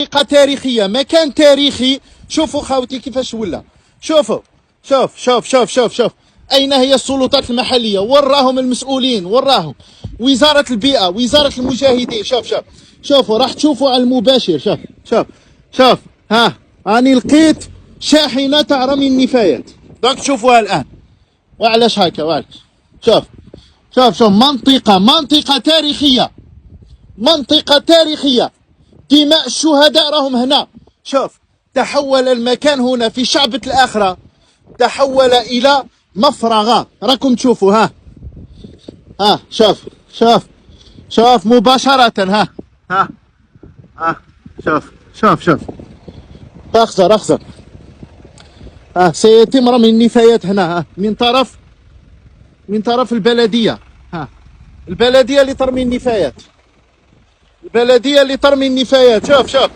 منطقة تاريخية، مكان تاريخي. شوفوا خاوتي كيفاش ولا. شوفوا، شوف أين هي السلطات المحلية؟ وراهم المسؤولين، وراهم وزارة البيئة، وزارة المجاهدين. شوفوا راح تشوفوا على المباشر. شوف ها، راني لقيت شاحنة تاع رمي النفايات، دونك تشوفوها الآن. وعلاش هكا؟ وعلاش؟ شوف منطقة تاريخية، منطقة تاريخية. دماء الشهداء راهم هنا. شوف، تحول المكان هنا في شعبة الآخرة، تحول إلى مفرغة. راكم تشوفوا. ها شوف مباشرة. شوف اخزر. سيتم رمي النفايات هنا، من طرف البلدية. البلدية اللي ترمي النفايات، البلدية اللي ترمي النفايات. شوف